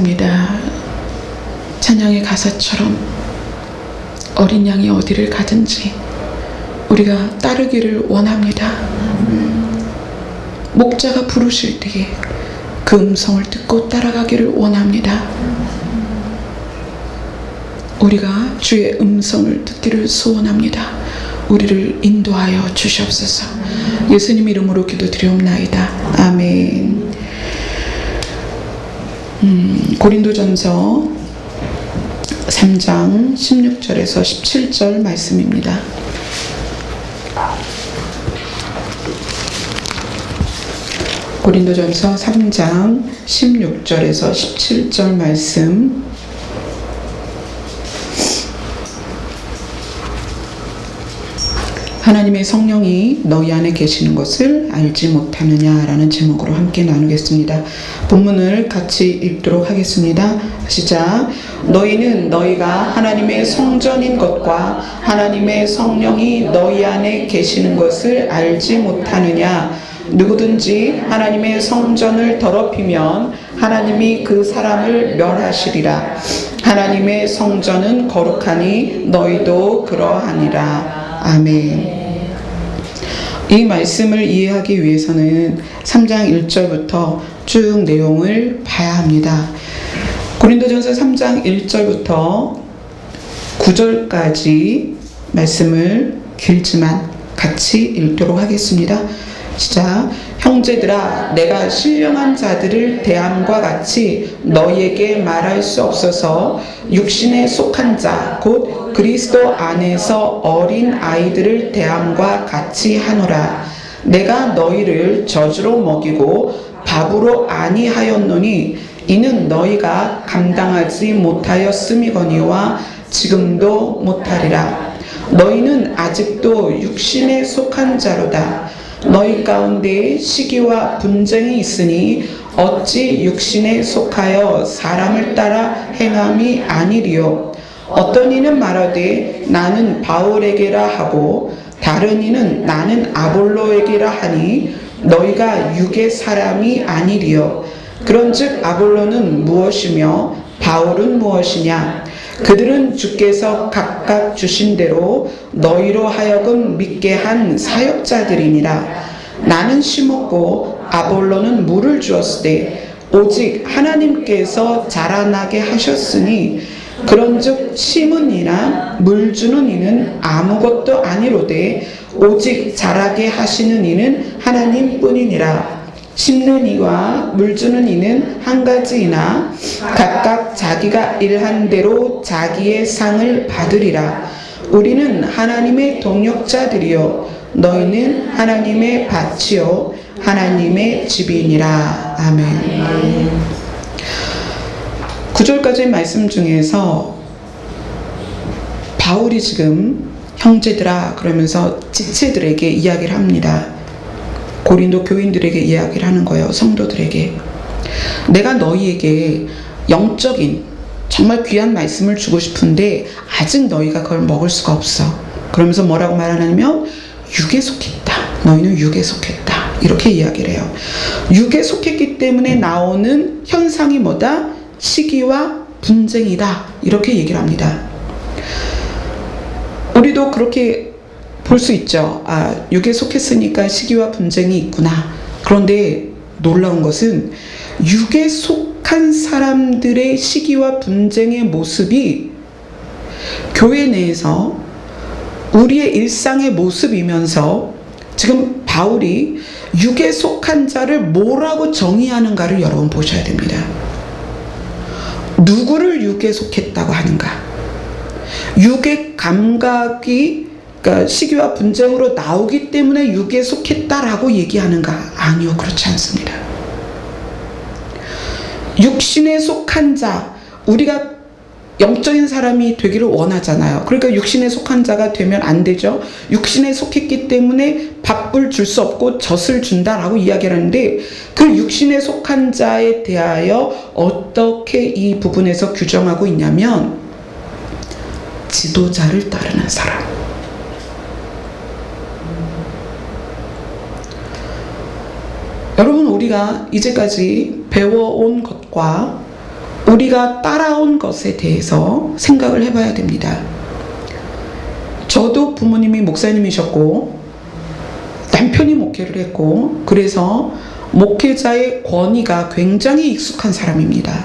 입니다. 찬양의 가사처럼 어린 양이 어디를 가든지 우리가 따르기를 원합니다. 목자가 부르실 때에 그 음성을 듣고 따라가기를 원합니다. 우리가 주의 음성을 듣기를 소원합니다. 우리를 인도하여 주시옵소서. 예수님 이름으로 기도드리옵나이다. 아멘. 고린도전서 3장 16절에서 17절 말씀입니다. 고린도전서 3장 16절에서 17절 말씀. 하나님의 성령이 너희 안에 계시는 것을 알지 못하느냐라는 제목으로 함께 나누겠습니다. 본문을 같이 읽도록 하겠습니다. 시작. 너희는 너희가 하나님의 성전인 것과 하나님의 성령이 너희 안에 계시는 것을 알지 못하느냐. 누구든지 하나님의 성전을 더럽히면 하나님이 그 사람을 멸하시리라. 하나님의 성전은 거룩하니 너희도 그러하니라. 아멘. 이 말씀을 이해하기 위해서는 3장 1절부터 쭉 내용을 봐야 합니다. 고린도전서 3장 1절부터 9절까지 말씀을 길지만 같이 읽도록 하겠습니다. 시작. 형제들아, 내가 신령한 자들을 대함과 같이 너희에게 말할 수 없어서 육신에 속한 자 곧 그리스도 안에서 어린 아이들을 대함과 같이 하노라. 내가 너희를 젖으로 먹이고 밥으로 아니하였노니 이는 너희가 감당하지 못하였음이거니와 지금도 못하리라. 너희는 아직도 육신에 속한 자로다. 너희 가운데 시기와 분쟁이 있으니 어찌 육신에 속하여 사람을 따라 행함이 아니리요. 어떤 이는 말하되 나는 바울에게라 하고 다른 이는 나는 아볼로에게라 하니 너희가 육의 사람이 아니리요. 그런즉 아볼로는 무엇이며 바울은 무엇이냐. 그들은 주께서 각각 주신 대로 너희로 하여금 믿게 한 사역자들이니라. 나는 심었고 아볼로는 물을 주었으되 오직 하나님께서 자라나게 하셨으니 그런즉 심은 이나 물 주는 이는 아무것도 아니로되 오직 자라게 하시는 이는 하나님뿐이니라. 심는 이와 물 주는 이는 한 가지이나 각각 자기가 일한 대로 자기의 상을 받으리라. 우리는 하나님의 동역자들이요 너희는 하나님의 밭이요 하나님의 집이니라. 아멘. 9절까지의 말씀 중에서 바울이 지금 형제들아 그러면서 지체들에게 이야기를 합니다. 고린도 교인들에게 이야기를 하는 거예요. 성도들에게. 내가 너희에게 영적인 정말 귀한 말씀을 주고 싶은데 아직 너희가 그걸 먹을 수가 없어. 그러면서 뭐라고 말하냐면 육에 속했다. 너희는 육에 속했다. 이렇게 이야기를 해요. 육에 속했기 때문에 나오는 현상이 뭐다? 시기와 분쟁이다. 이렇게 얘기를 합니다. 우리도 그렇게 볼 수 있죠. 아, 육에 속했으니까 시기와 분쟁이 있구나. 그런데 놀라운 것은 육에 속한 사람들의 시기와 분쟁의 모습이 교회 내에서 우리의 일상의 모습이면서 지금 바울이 육에 속한 자를 뭐라고 정의하는가를 여러분 보셔야 됩니다. 누구를 육에 속했다고 하는가? 육의 감각이 그러니까 시기와 분쟁으로 나오기 때문에 육에 속했다라고 얘기하는가? 아니요, 그렇지 않습니다. 육신에 속한 자, 우리가 영적인 사람이 되기를 원하잖아요. 그러니까 육신에 속한 자가 되면 안 되죠. 육신에 속했기 때문에 밥을 줄 수 없고 젖을 준다라고 이야기를 하는데 그 육신에 속한 자에 대하여 어떻게 이 부분에서 규정하고 있냐면 지도자를 따르는 사람. 여러분, 우리가 이제까지 배워온 것과 우리가 따라온 것에 대해서 생각을 해봐야 됩니다. 저도 부모님이 목사님이셨고 남편이 목회를 했고, 그래서 목회자의 권위가 굉장히 익숙한 사람입니다.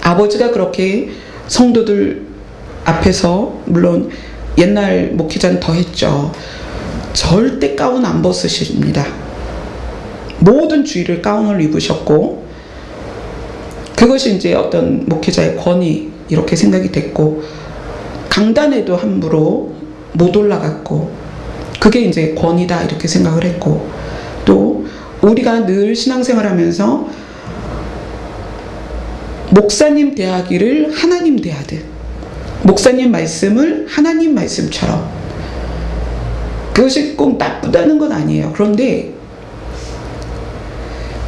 아버지가 그렇게 성도들 앞에서, 물론 옛날 목회자는 더 했죠. 절대 가운 안 벗으십니다. 모든 주일을 가운을 입으셨고, 그것이 이제 어떤 목회자의 권위 이렇게 생각이 됐고, 강단에도 함부로 못 올라갔고, 그게 이제 권위다 이렇게 생각을 했고, 또 우리가 늘 신앙생활 하면서 목사님 대하기를 하나님 대하듯, 목사님 말씀을 하나님 말씀처럼, 그것이 꼭 나쁘다는 건 아니에요. 그런데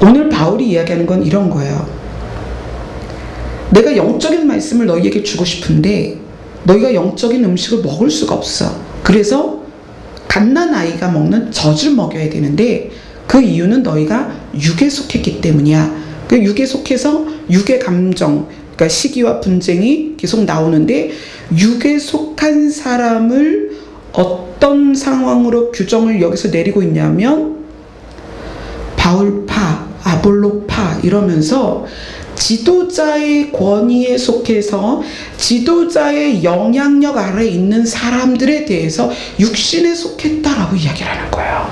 오늘 바울이 이야기하는 건 이런 거예요. 내가 영적인 말씀을 너희에게 주고 싶은데 너희가 영적인 음식을 먹을 수가 없어. 그래서 갓난아이가 먹는 젖을 먹여야 되는데, 그 이유는 너희가 육에 속했기 때문이야. 그 육에 속해서 육의 감정, 그러니까 시기와 분쟁이 계속 나오는데, 육에 속한 사람을 어떤 상황으로 규정을 여기서 내리고 있냐면 바울파, 아볼로파 이러면서 지도자의 권위에 속해서 지도자의 영향력 아래에 있는 사람들에 대해서 육신에 속했다라고 이야기를 하는 거예요.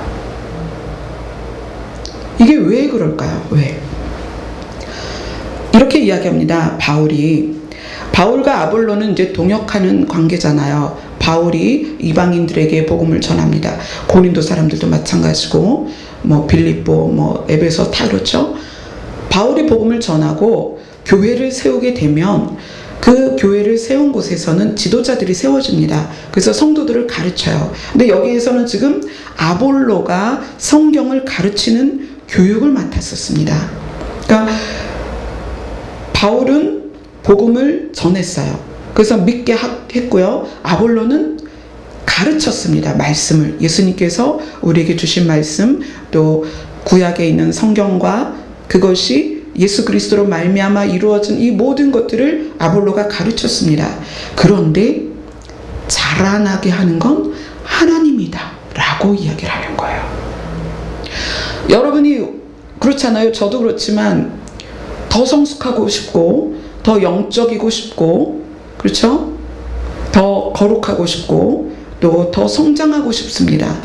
이게 왜 그럴까요? 왜? 이렇게 이야기합니다. 바울과 아볼로는 이제 동역하는 관계잖아요. 바울이 이방인들에게 복음을 전합니다. 고린도 사람들도 마찬가지고, 빌립보, 에베소 다 그렇죠. 바울이 복음을 전하고 교회를 세우게 되면 그 교회를 세운 곳에서는 지도자들이 세워집니다. 그래서 성도들을 가르쳐요. 근데 여기에서는 지금 아볼로가 성경을 가르치는 교육을 맡았었습니다. 그러니까 바울은 복음을 전했어요. 그래서 믿게 했고요. 아볼로는 가르쳤습니다. 말씀을, 예수님께서 우리에게 주신 말씀, 또 구약에 있는 성경과 그것이 예수 그리스도로 말미암아 이루어진 이 모든 것들을 아볼로가 가르쳤습니다. 그런데 자라나게 하는 건 하나님이다 라고 이야기를 하는 거예요. 여러분이 그렇잖아요. 저도 그렇지만 더 성숙하고 싶고, 더 영적이고 싶고, 그렇죠? 더 거룩하고 싶고, 또 더 성장하고 싶습니다.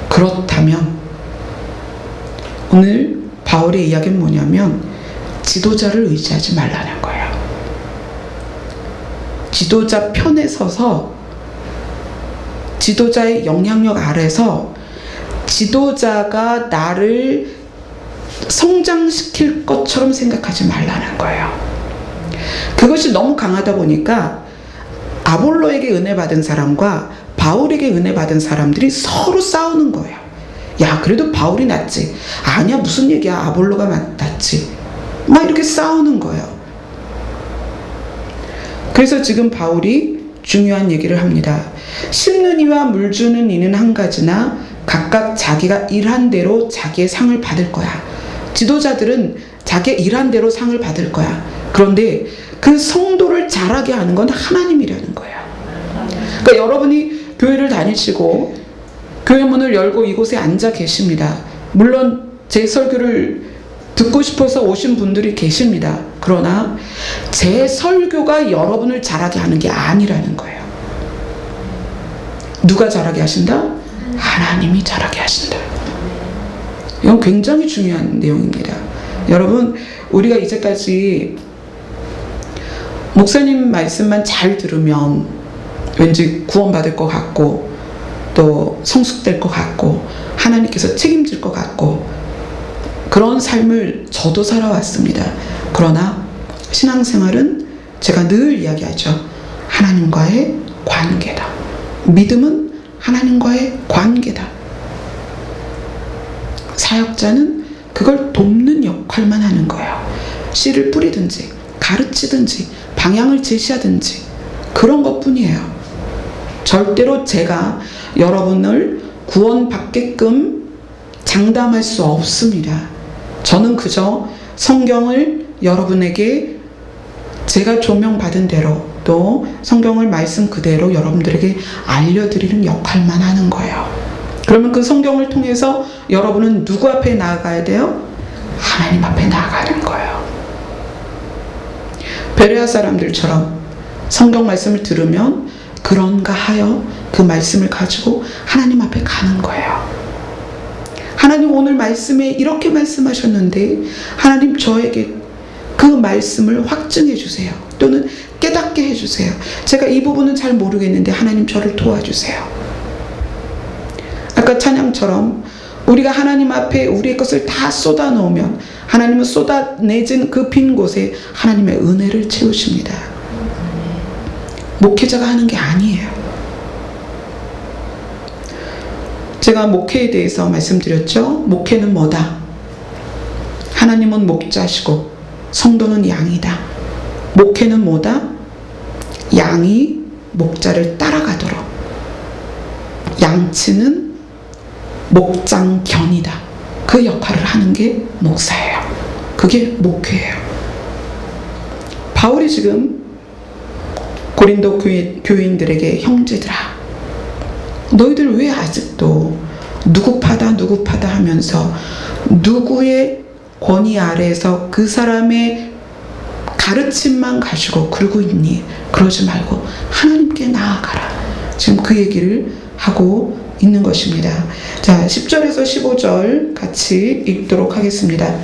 그렇다면 오늘 바울의 이야기는 뭐냐면 지도자를 의지하지 말라는 거예요. 지도자 편에 서서 지도자의 영향력 아래서 지도자가 나를 성장시킬 것처럼 생각하지 말라는 거예요. 그것이 너무 강하다 보니까 아볼로에게 은혜 받은 사람과 바울에게 은혜 받은 사람들이 서로 싸우는 거예요. 야, 그래도 바울이 낫지. 아니야, 무슨 얘기야, 아볼로가 낫지. 막 이렇게 싸우는 거예요. 그래서 지금 바울이 중요한 얘기를 합니다. 심는 이와 물 주는 이는 한 가지나 각각 자기가 일한 대로 자기의 상을 받을 거야. 지도자들은 자기의 일한 대로 상을 받을 거야. 그런데 그 성도를 자라게 하는 건 하나님이라는 거예요. 그러니까 여러분이 교회를 다니시고 교회 문을 열고 이곳에 앉아 계십니다. 물론 제 설교를 듣고 싶어서 오신 분들이 계십니다. 그러나 제 설교가 여러분을 자라게 하는 게 아니라는 거예요. 누가 자라게 하신다? 하나님이 자라게 하신다. 이건 굉장히 중요한 내용입니다. 여러분, 우리가 이제까지 목사님 말씀만 잘 들으면 왠지 구원받을 것 같고, 또 성숙될 것 같고, 하나님께서 책임질 것 같고, 그런 삶을 저도 살아왔습니다. 그러나 신앙생활은 제가 늘 이야기하죠. 하나님과의 관계다. 믿음은 하나님과의 관계다. 사역자는 그걸 돕는 역할만 하는 거예요. 씨를 뿌리든지 가르치든지 방향을 제시하든지 그런 것뿐이에요. 절대로 제가 여러분을 구원받게끔 장담할 수 없습니다. 저는 그저 성경을 여러분에게 제가 조명받은 대로 또 성경을 말씀 그대로 여러분들에게 알려드리는 역할만 하는 거예요. 그러면 그 성경을 통해서 여러분은 누구 앞에 나아가야 돼요? 하나님 앞에 나아가는 거예요. 베레아 사람들처럼 성경 말씀을 들으면 그런가 하여 그 말씀을 가지고 하나님 앞에 가는 거예요. 하나님 오늘 말씀에 이렇게 말씀하셨는데 하나님 저에게 그 말씀을 확증해 주세요. 또는 깨닫게 해주세요. 제가 이 부분은 잘 모르겠는데 하나님 저를 도와주세요. 아까 찬양처럼 우리가 하나님 앞에 우리의 것을 다 쏟아 놓으면 하나님은 쏟아내진 그 빈 곳에 하나님의 은혜를 채우십니다. 목회자가 하는 게 아니에요. 제가 목회에 대해서 말씀드렸죠. 목회는 뭐다? 하나님은 목자시고 성도는 양이다. 목회는 뭐다? 양이 목자를 따라가도록. 양치는 목장견이다. 그 역할을 하는 게 목사예요. 그게 목회예요. 바울이 지금 고린도 교인들에게 형제들아, 너희들 왜 아직도 누구 파다 하면서 누구의 권위 아래에서 그 사람의 가르침만 가지고 굴고 있니? 그러지 말고 하나님께 나아가라. 지금 그 얘기를 하고 있는 것입니다. 자, 10절에서 15절 같이 읽도록 하겠습니다.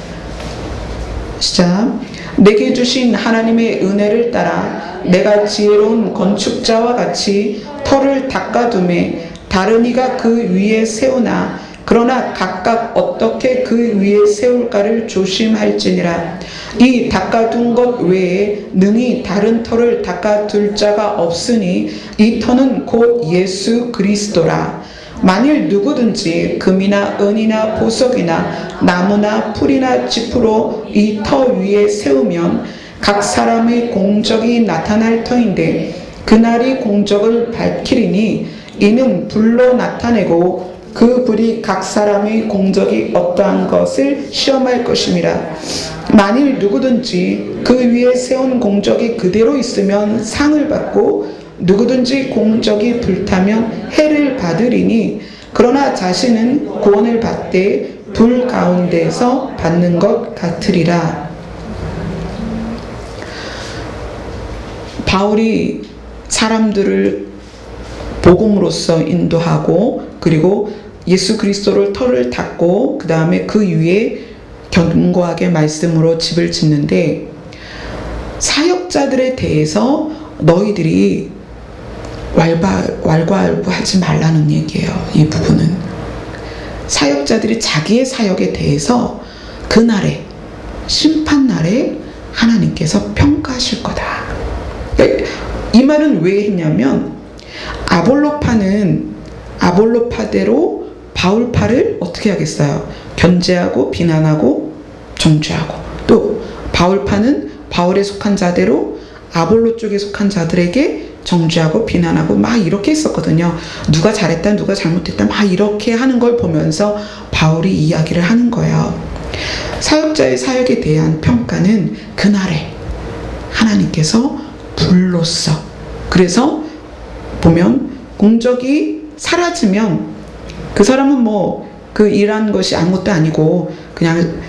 시작. 내게 주신 하나님의 은혜를 따라 내가 지혜로운 건축자와 같이 터를 닦아둠에 다른 이가 그 위에 세우나 그러나 각각 어떻게 그 위에 세울까를 조심할지니라. 이 닦아둔 것 외에 능히 다른 터를 닦아둘 자가 없으니 이 터는 곧 예수 그리스도라. 만일 누구든지 금이나 은이나 보석이나 나무나 풀이나 짚으로 이 터 위에 세우면 각 사람의 공적이 나타날 터인데 그날이 공적을 밝히리니 이는 불로 나타내고 그 불이 각 사람의 공적이 어떠한 것을 시험할 것임이라. 만일 누구든지 그 위에 세운 공적이 그대로 있으면 상을 받고 누구든지 공적이 불타면 해를 받으리니 그러나 자신은 구원을 받되 불 가운데서 받는 것 같으리라. 바울이 사람들을 복음으로써 인도하고 그리고 예수 그리스도를 터를 닦고 그 다음에 그 위에 견고하게 말씀으로 집을 짓는데 사역자들에 대해서 너희들이 왈가왈부하지 말라는 얘기예요. 이 부분은 사역자들이 자기의 사역에 대해서 그날에 심판날에 하나님께서 평가하실 거다. 이 말은 왜 했냐면 아볼로파는 아볼로파대로 바울파를 어떻게 하겠어요? 견제하고 비난하고 정죄하고, 또 바울파는 바울에 속한 자대로 아볼로 쪽에 속한 자들에게 정죄하고 비난하고 막 이렇게 했었거든요. 누가 잘했다 누가 잘못했다 막 이렇게 하는 걸 보면서 바울이 이야기를 하는 거예요. 사역자의 사역에 대한 평가는 그날에 하나님께서 불로써, 그래서 보면 공적이 사라지면 그 사람은 뭐 그 일한 것이 아무것도 아니고 그냥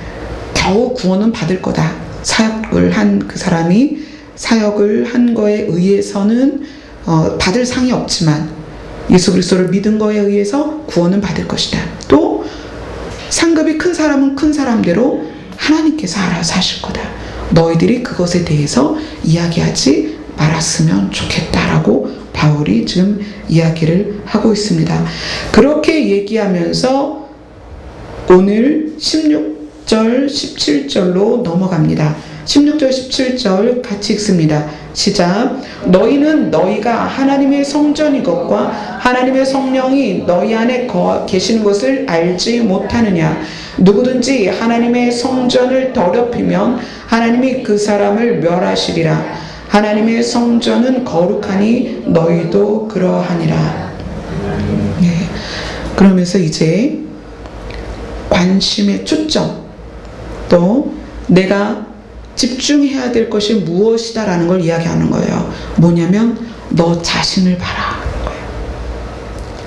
겨우 구원은 받을 거다. 사역을 한 그 사람이 사역을 한 거에 의해서는 받을 상이 없지만 예수 그리스도를 믿은 거에 의해서 구원은 받을 것이다. 또 상급이 큰 사람은 큰 사람대로 하나님께서 알아서 하실 거다. 너희들이 그것에 대해서 이야기하지 말았으면 좋겠다라고 바울이 지금 이야기를 하고 있습니다. 그렇게 얘기하면서 오늘 16절 17절로 넘어갑니다. 16절 17절 같이 읽습니다. 시작. 너희는 너희가 하나님의 성전인 것과 하나님의 성령이 너희 안에 계시는 것을 알지 못하느냐. 누구든지 하나님의 성전을 더럽히면 하나님이 그 사람을 멸하시리라. 하나님의 성전은 거룩하니 너희도 그러하니라. 네. 그러면서 이제 관심의 초점, 또 내가 집중해야 될 것이 무엇이다라는 걸 이야기하는 거예요. 뭐냐면 너 자신을 봐라.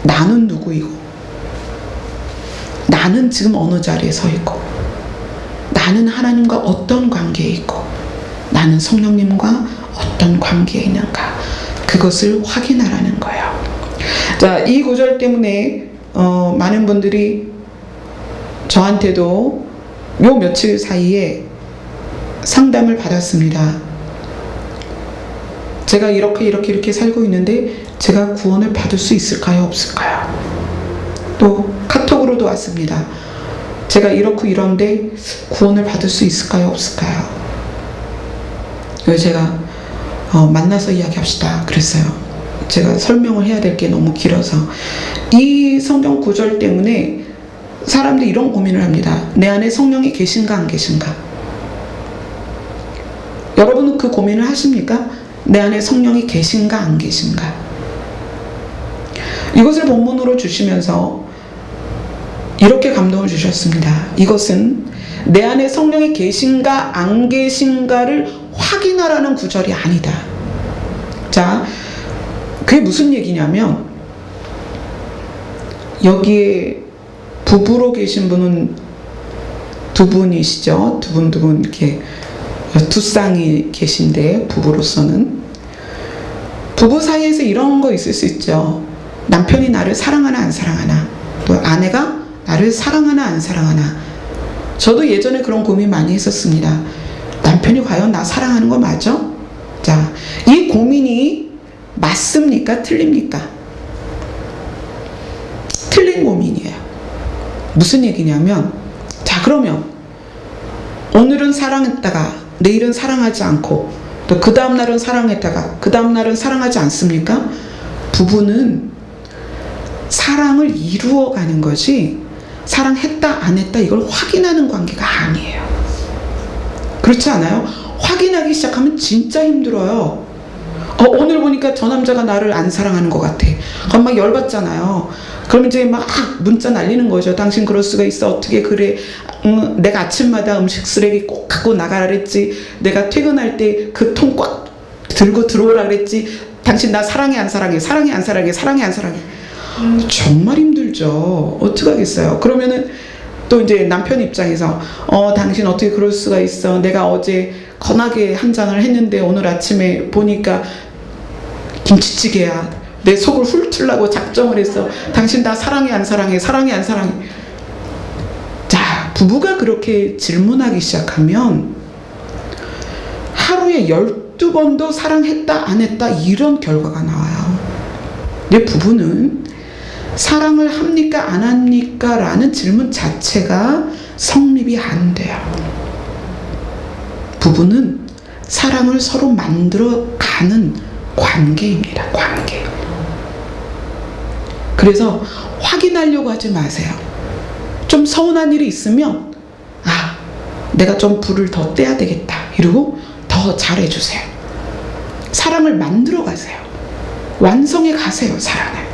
나는 누구이고, 나는 지금 어느 자리에 서 있고, 나는 하나님과 어떤 관계에 있고, 나는 성령님과 어떤 관계에 있는가, 그것을 확인하라는 거예요. 자, 이 구절 때문에 많은 분들이 저한테도 요 며칠 사이에 상담을 받았습니다. 제가 이렇게 살고 있는데 제가 구원을 받을 수 있을까요? 없을까요? 또 카톡으로도 왔습니다. 제가 이런데 구원을 받을 수 있을까요? 없을까요? 그래서 제가 만나서 이야기합시다 그랬어요. 제가 설명을 해야 될 게 너무 길어서. 이 성경 구절 때문에 사람들이 이런 고민을 합니다. 내 안에 성령이 계신가 안 계신가? 여러분은 그 고민을 하십니까? 내 안에 성령이 계신가 안 계신가? 이것을 본문으로 주시면서 이렇게 감동을 주셨습니다. 이것은 내 안에 성령이 계신가 안 계신가를 확인하라는 구절이 아니다. 자, 그게 무슨 얘기냐면, 여기에 부부로 계신 분은 두 분이시죠. 두 분 이렇게 두 쌍이 계신데, 부부로서는 부부 사이에서 이런 거 있을 수 있죠. 남편이 나를 사랑하나 안 사랑하나, 또 아내가 나를 사랑하나 안 사랑하나. 저도 예전에 그런 고민 많이 했었습니다. 남편이 과연 나 사랑하는 거 맞아? 자, 이 고민이 맞습니까? 틀립니까? 틀린 고민이에요. 무슨 얘기냐면, 자, 그러면 오늘은 사랑했다가 내일은 사랑하지 않고, 또 그 다음날은 사랑했다가 그 다음날은 사랑하지 않습니까? 부부는 사랑을 이루어가는 거지, 사랑했다 안 했다 이걸 확인하는 관계가 아니에요. 그렇지 않아요? 확인하기 시작하면 진짜 힘들어요. 오늘 보니까 저 남자가 나를 안 사랑하는 것 같아. 그럼 막 열받잖아요. 그러면 이제 막 문자 날리는 거죠. 당신 그럴 수가 있어. 어떻게 그래. 내가 아침마다 음식 쓰레기 꼭 갖고 나가라 그랬지. 내가 퇴근할 때 그 통 꽉 들고 들어오라 그랬지. 당신 나 사랑해 안 사랑해. 사랑해 안 사랑해. 사랑해 안 사랑해. 정말 힘들죠. 어떡하겠어요. 그러면은 또 이제 남편 입장에서 당신 어떻게 그럴 수가 있어. 내가 어제 건하게 한 잔을 했는데 오늘 아침에 보니까 김치찌개야. 내 속을 훑으려고 작정을 했어. 당신 나 사랑해 안 사랑해. 사랑해 안 사랑해. 자, 부부가 그렇게 질문하기 시작하면 하루에 12번도 사랑했다 안 했다 이런 결과가 나와요. 근데 부부는 사랑을 합니까 안 합니까 라는 질문 자체가 성립이 안 돼요. 부부는 사랑을 서로 만들어가는 관계입니다. 관계. 그래서 확인하려고 하지 마세요. 좀 서운한 일이 있으면 내가 좀 불을 더 떼야 되겠다 이러고 더 잘해주세요. 사랑을 만들어 가세요. 완성해 가세요. 사랑을.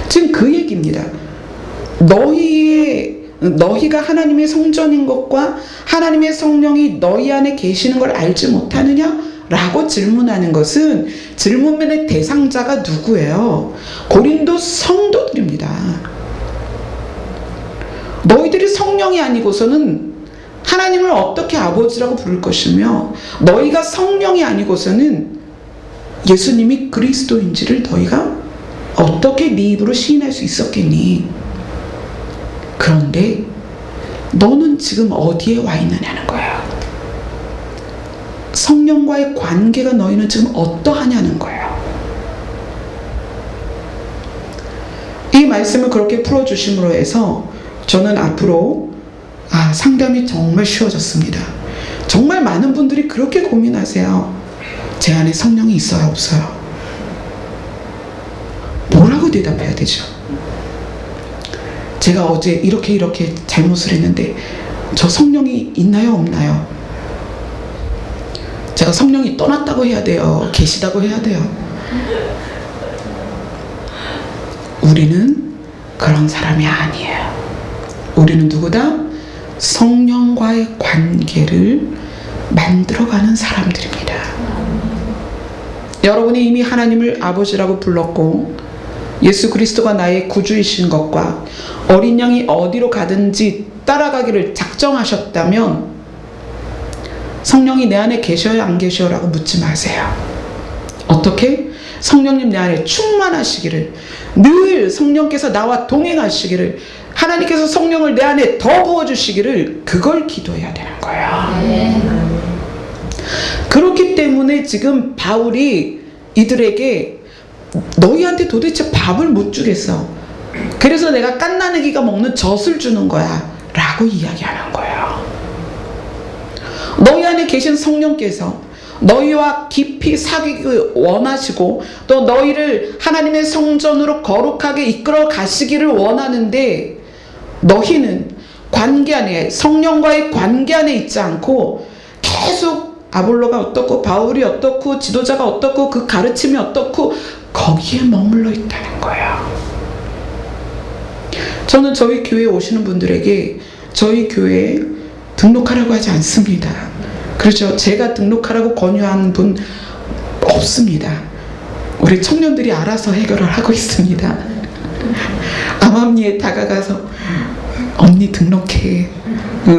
지금 그 얘기입니다. 너희가 하나님의 성전인 것과 하나님의 성령이 너희 안에 계시는 걸 알지 못하느냐? 라고 질문하는 것은 질문의 대상자가 누구예요? 고린도 성도들입니다. 너희들이 성령이 아니고서는 하나님을 어떻게 아버지라고 부를 것이며, 너희가 성령이 아니고서는 예수님이 그리스도인지를 너희가 어떻게 네 입으로 시인할 수 있었겠니? 그런데 너는 지금 어디에 와 있느냐는 거예요. 성령과의 관계가 너희는 지금 어떠하냐는 거예요. 이 말씀을 그렇게 풀어주심으로 해서 저는 앞으로 상담이 정말 쉬워졌습니다. 정말 많은 분들이 그렇게 고민하세요. 제 안에 성령이 있어요, 없어요? 뭐라고 대답해야 되죠? 제가 어제 이렇게 잘못을 했는데 저 성령이 있나요, 없나요? 제가 성령이 떠났다고 해야 돼요? 계시다고 해야 돼요? 우리는 그런 사람이 아니에요. 우리는 누구다? 성령과의 관계를 만들어가는 사람들입니다. 여러분이 이미 하나님을 아버지라고 불렀고 예수 그리스도가 나의 구주이신 것과 어린 양이 어디로 가든지 따라가기를 작정하셨다면 성령이 내 안에 계셔요 안 계셔요 라고 묻지 마세요. 어떻게? 성령님 내 안에 충만하시기를, 늘 성령께서 나와 동행하시기를, 하나님께서 성령을 내 안에 더 부어주시기를, 그걸 기도해야 되는 거예요. 그렇기 때문에 지금 바울이 이들에게 너희한테 도대체 밥을 못 주겠어. 그래서 내가 갓나귀가 먹는 젖을 주는 거야 라고 이야기하는 거예요. 너희 안에 계신 성령께서 너희와 깊이 사귀기 원하시고 또 너희를 하나님의 성전으로 거룩하게 이끌어 가시기를 원하는데 너희는 관계 안에, 성령과의 관계 안에 있지 않고 계속 아볼로가 어떻고 바울이 어떻고 지도자가 어떻고 그 가르침이 어떻고 거기에 머물러 있다는 거예요. 저는 저희 교회에 오시는 분들에게 저희 교회에 등록하라고 하지 않습니다. 그렇죠. 제가 등록하라고 권유한 분 없습니다. 우리 청년들이 알아서 해결을 하고 있습니다. 암암리에 다가가서 언니 등록해.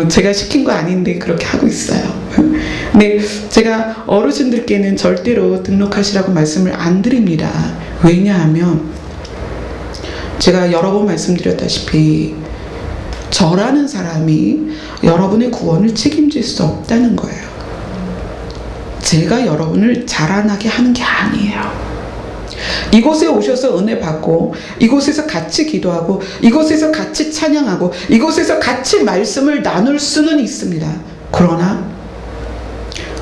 제가 시킨 거 아닌데 그렇게 하고 있어요. 근데 제가 어르신들께는 절대로 등록하시라고 말씀을 안 드립니다. 왜냐하면 제가 여러 번 말씀드렸다시피 저라는 사람이 여러분의 구원을 책임질 수 없다는 거예요. 제가 여러분을 자라나게 하는 게 아니에요. 이곳에 오셔서 은혜 받고 이곳에서 같이 기도하고 이곳에서 같이 찬양하고 이곳에서 같이 말씀을 나눌 수는 있습니다. 그러나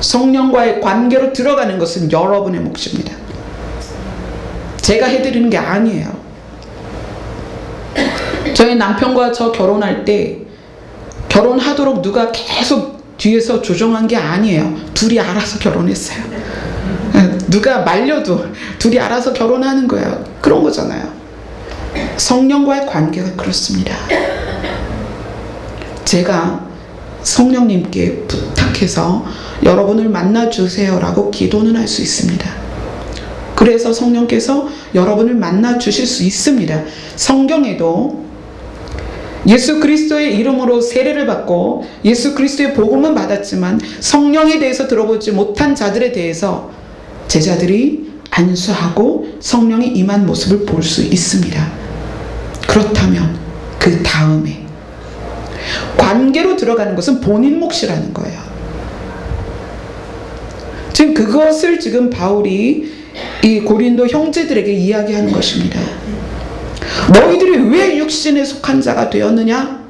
성령과의 관계로 들어가는 것은 여러분의 몫입니다. 제가 해드리는 게 아니에요. 저희 남편과 저 결혼할 때 결혼하도록 누가 계속 뒤에서 조정한 게 아니에요. 둘이 알아서 결혼했어요. 누가 말려도 둘이 알아서 결혼하는 거예요. 그런 거잖아요. 성령과의 관계가 그렇습니다. 제가 성령님께 부탁해서 여러분을 만나주세요 라고 기도는 할 수 있습니다. 그래서 성령께서 여러분을 만나주실 수 있습니다. 성경에도 예수 그리스도의 이름으로 세례를 받고 예수 그리스도의 복음은 받았지만 성령에 대해서 들어보지 못한 자들에 대해서 제자들이 안수하고 성령이 임한 모습을 볼 수 있습니다. 그렇다면 그 다음에 관계로 들어가는 것은 본인 몫이라는 거예요. 지금 그것을 지금 바울이 이 고린도 형제들에게 이야기하는 것입니다. 너희들이 왜 육신에 속한 자가 되었느냐?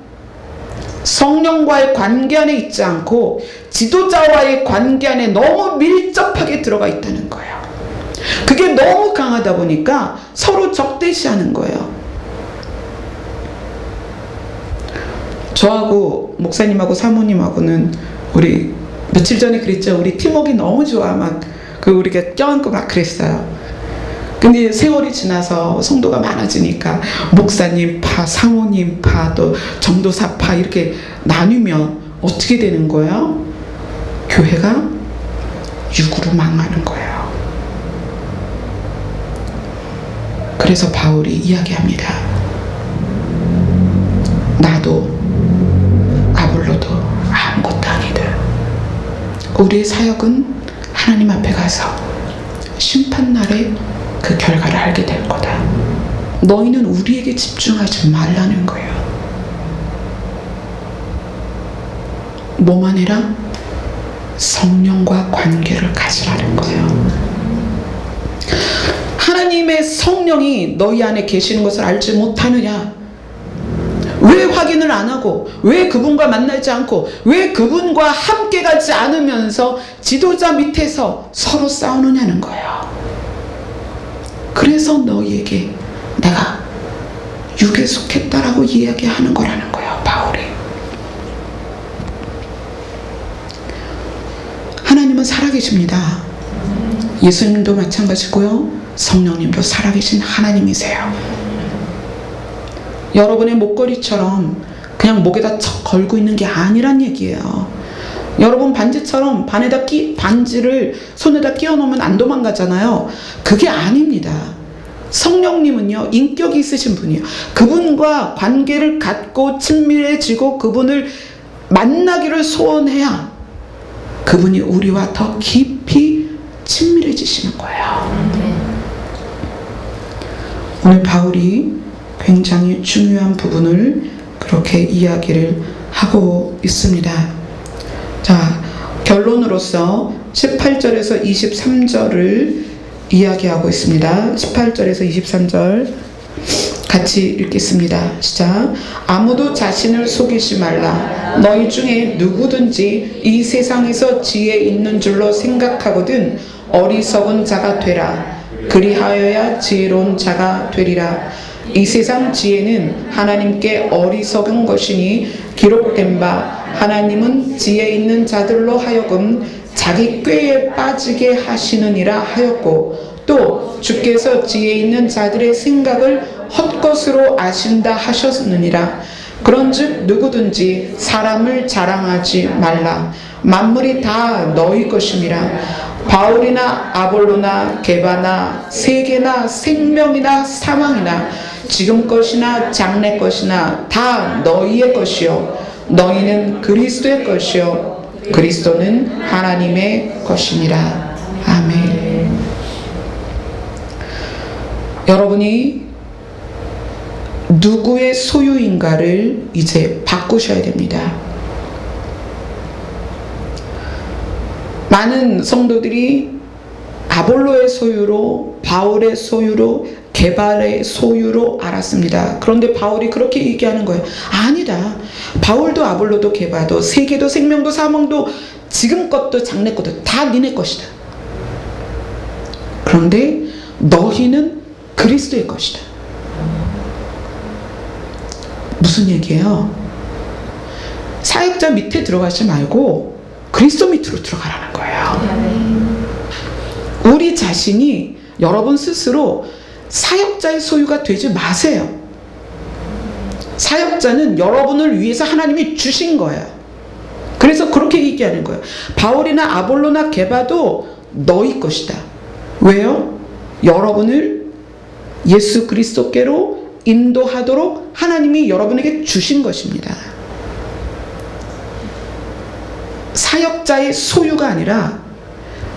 성령과의 관계 안에 있지 않고 지도자와의 관계 안에 너무 밀접하게 들어가 있다는 거예요. 그게 너무 강하다 보니까 서로 적대시하는 거예요. 저하고 목사님하고 사모님하고는 우리 며칠 전에 그랬죠. 우리 팀워크가 너무 좋아. 막 우리가 껴안고 막 그랬어요. 근데 세월이 지나서 성도가 많아지니까 목사님 파, 사모님 파, 또 전도사 파 이렇게 나뉘면 어떻게 되는 거예요? 교회가 육으로 망하는 거예요. 그래서 바울이 이야기합니다. 나도 아볼로도 아무것도 아니다. 우리의 사역은 하나님 앞에 가서 심판날에 그 결과를 알게 될 거다. 너희는 우리에게 집중하지 말라는 거예요. 뭐만 해라? 성령과 관계를 가지라는 거예요. 하나님의 성령이 너희 안에 계시는 것을 알지 못하느냐? 왜 확인을 안 하고 왜 그분과 만나지 않고 왜 그분과 함께 가지 않으면서 지도자 밑에서 서로 싸우느냐는 거예요. 그래서 너희에게 내가 육에 속했다라고 이야기하는 거라는 거예요. 바울이. 하나님은 살아계십니다. 예수님도 마찬가지고요. 성령님도 살아계신 하나님이세요. 여러분의 목걸이처럼 그냥 목에다 척 걸고 있는 게 아니란 얘기예요. 여러분 반지처럼 반지를 손에다 끼워 놓으면 안 도망가잖아요. 그게 아닙니다. 성령님은요, 인격이 있으신 분이에요. 그분과 관계를 갖고 친밀해지고 그분을 만나기를 소원해야 그분이 우리와 더 깊이 친밀해지시는 거예요. 오늘 바울이 굉장히 중요한 부분을 그렇게 이야기를 하고 있습니다. 자, 결론으로서 18절에서 23절을 이야기하고 있습니다. 18절에서 23절 같이 읽겠습니다. 시작. 아무도 자신을 속이지 말라. 너희 중에 누구든지 이 세상에서 지혜 있는 줄로 생각하거든 어리석은 자가 되라. 그리하여야 지혜로운 자가 되리라. 이 세상 지혜는 하나님께 어리석은 것이니 기록된 바 하나님은 지혜 있는 자들로 하여금 자기 꾀에 빠지게 하시느니라 하였고 또 주께서 지혜 있는 자들의 생각을 헛것으로 아신다 하셨느니라. 그런즉 누구든지 사람을 자랑하지 말라. 만물이 다 너희 것임이라. 바울이나 아볼로나 게바나 세계나 생명이나 사망이나 지금 것이나 장래 것이나 다 너희의 것이요 너희는 그리스도의 것이요 그리스도는 하나님의 것이니라. 아멘. 여러분이 누구의 소유인가를 이제 바꾸셔야 됩니다. 많은 성도들이 아볼로의 소유로, 바울의 소유로, 게발의 소유로 알았습니다. 그런데 바울이 그렇게 얘기하는 거예요. 아니다. 바울도 아볼로도 게바도 세계도 생명도 사망도 지금 것도 장래 것도 다 니네 것이다. 그런데 너희는 그리스도의 것이다. 무슨 얘기예요? 사역자 밑에 들어가지 말고 그리스도 밑으로 들어가라는 거예요. 우리 자신이 여러분 스스로 사역자의 소유가 되지 마세요. 사역자는 여러분을 위해서 하나님이 주신 거예요. 그래서 그렇게 얘기하는 거예요. 바울이나 아볼로나 게바도 너희 것이다. 왜요? 여러분을 예수 그리스도께로 인도하도록 하나님이 여러분에게 주신 것입니다. 사역자의 소유가 아니라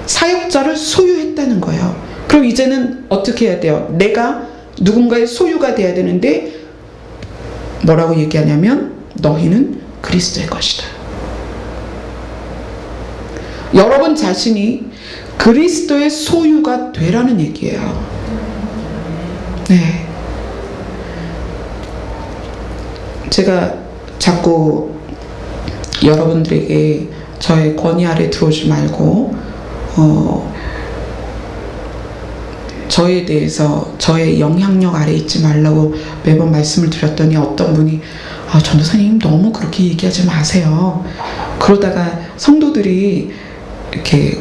사역자를 소유했다는 거예요. 그럼 이제는 어떻게 해야 돼요? 내가 누군가의 소유가 돼야 되는데 뭐라고 얘기하냐면 너희는 그리스도의 것이다. 여러분 자신이 그리스도의 소유가 되라는 얘기예요. 네. 제가 자꾸 여러분들에게 저의 권위 아래 들어오지 말고 저에 대해서 저의 영향력 아래 있지 말라고 매번 말씀을 드렸더니 어떤 분이 전도사님 너무 그렇게 얘기하지 마세요. 그러다가 성도들이 이렇게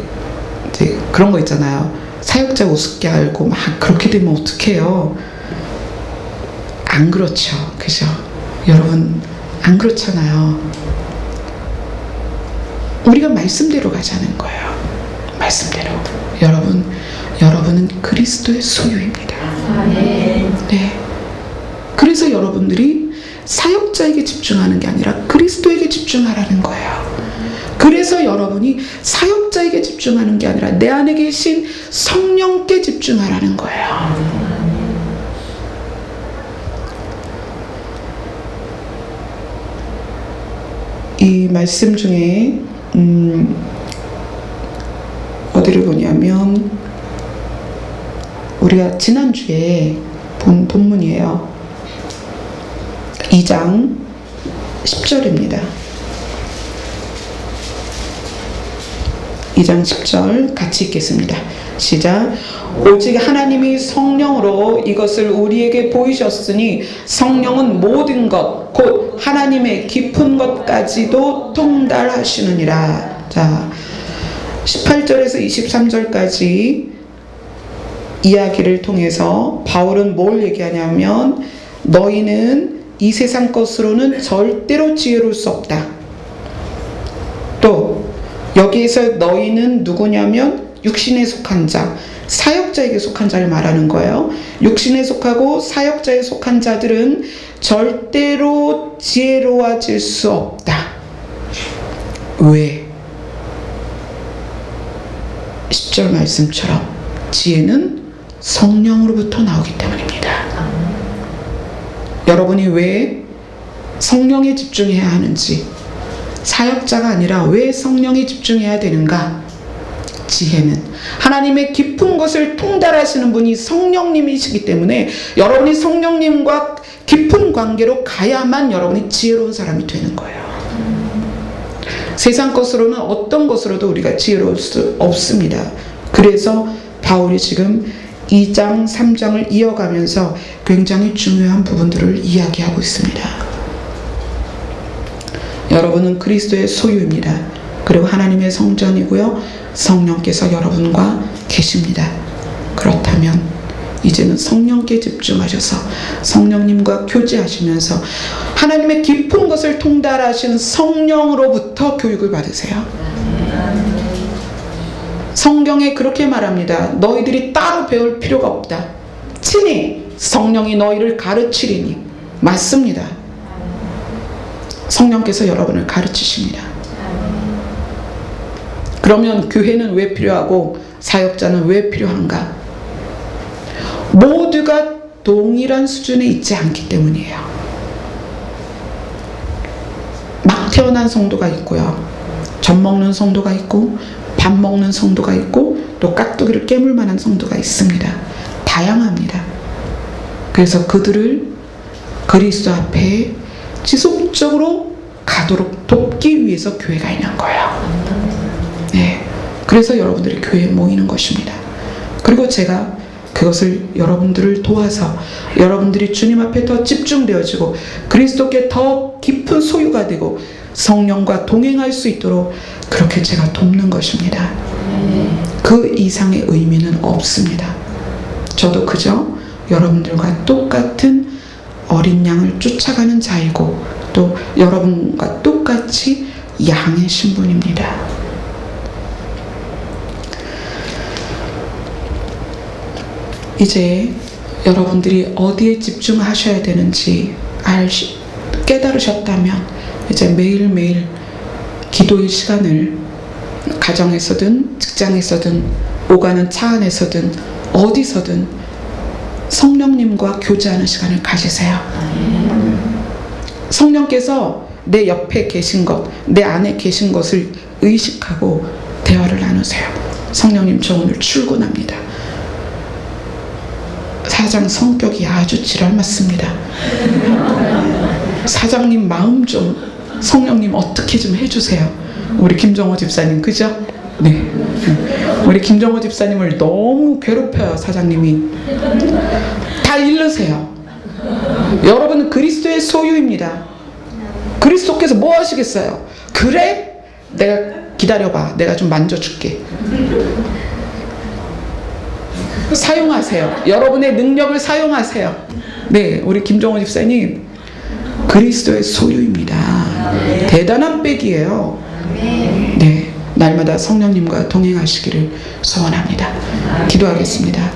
이제 그런 거 있잖아요. 사역자 우습게 알고 막 그렇게 되면 어떡해요. 안 그렇죠. 그죠? 여러분 안 그렇잖아요. 우리가 말씀대로 가자는 거예요. 말씀대로. 여러분은 그리스도의 소유입니다. 네. 그래서 여러분들이 사역자에게 집중하는 게 아니라 그리스도에게 집중하라는 거예요. 그래서 여러분이 사역자에게 집중하는 게 아니라 내 안에 계신 성령께 집중하라는 거예요. 이 말씀 중에 어디를 보냐면 우리가 지난주에 본 본문이에요. 2장 10절입니다. 2장 10절 같이 읽겠습니다. 시작. 오직 하나님이 성령으로 이것을 우리에게 보이셨으니 성령은 모든 것 곧 하나님의 깊은 것까지도 통달하시느니라. 자, 18절에서 23절까지 이야기를 통해서 바울은 뭘 얘기하냐면 너희는 이 세상 것으로는 절대로 지혜로울 수 없다. 또 여기에서 너희는 누구냐면 육신에 속한 자, 사역자에게 속한 자를 말하는 거예요. 육신에 속하고 사역자에 속한 자들은 절대로 지혜로워질 수 없다. 왜? 10절 말씀처럼 지혜는 성령으로부터 나오기 때문입니다. 여러분이 왜 성령에 집중해야 하는지, 사역자가 아니라 왜 성령에 집중해야 되는가? 지혜는 하나님의 깊은 것을 통달하시는 분이 성령님이시기 때문에 여러분이 성령님과 깊은 관계로 가야만 여러분이 지혜로운 사람이 되는 거예요. 세상 것으로는 어떤 것으로도 우리가 지혜로울 수 없습니다. 그래서 바울이 지금 2장, 3장을 이어가면서 굉장히 중요한 부분들을 이야기하고 있습니다. 여러분은 그리스도의 소유입니다. 그리고 하나님의 성전이고요. 성령께서 여러분과 계십니다. 그렇다면 이제는 성령께 집중하셔서 성령님과 교제하시면서 하나님의 깊은 것을 통달하신 성령으로부터 교육을 받으세요. 성경에 그렇게 말합니다. 너희들이 따로 배울 필요가 없다. 친히 성령이 너희를 가르치리니. 맞습니다. 성령께서 여러분을 가르치십니다. 그러면 교회는 왜 필요하고 사역자는 왜 필요한가? 모두가 동일한 수준에 있지 않기 때문이에요. 막 태어난 성도가 있고요. 젖 먹는 성도가 있고 밥 먹는 성도가 있고 또 깍두기를 깨물 만한 성도가 있습니다. 다양합니다. 그래서 그들을 그리스도 앞에 지속적으로 가도록 돕기 위해서 교회가 있는 거예요. 네, 그래서 여러분들이 교회에 모이는 것입니다. 그리고 제가 그것을 여러분들을 도와서 여러분들이 주님 앞에 더 집중되어지고 그리스도께 더 깊은 소유가 되고 성령과 동행할 수 있도록 그렇게 제가 돕는 것입니다. 그 이상의 의미는 없습니다. 저도 그저 여러분들과 똑같은 어린 양을 쫓아가는 자이고 또 여러분과 똑같이 양의 신분입니다. 이제 여러분들이 어디에 집중하셔야 되는지 깨달으셨다면 이제 매일매일 기도의 시간을 가정에서든 직장에서든 오가는 차 안에서든 어디서든 성령님과 교제하는 시간을 가지세요. 성령께서 내 옆에 계신 것, 내 안에 계신 것을 의식하고 대화를 나누세요. 성령님, 저 오늘 출근합니다. 사장 성격이 아주 지랄 맞습니다. 사장님 마음 좀 성령님 어떻게 좀 해주세요. 우리 김정호 집사님 그죠? 네. 우리 김정호 집사님을 너무 괴롭혀요. 사장님이. 다 잃으세요. 여러분은 그리스도의 소유입니다. 그리스도께서 뭐 하시겠어요? 그래? 내가 기다려봐. 내가 좀 만져줄게. 사용하세요. 여러분의 능력을 사용하세요. 네, 우리 김정호 집사님 그리스도의 소유입니다. 대단한 백이에요. 네, 날마다 성령님과 동행하시기를 소원합니다. 기도하겠습니다.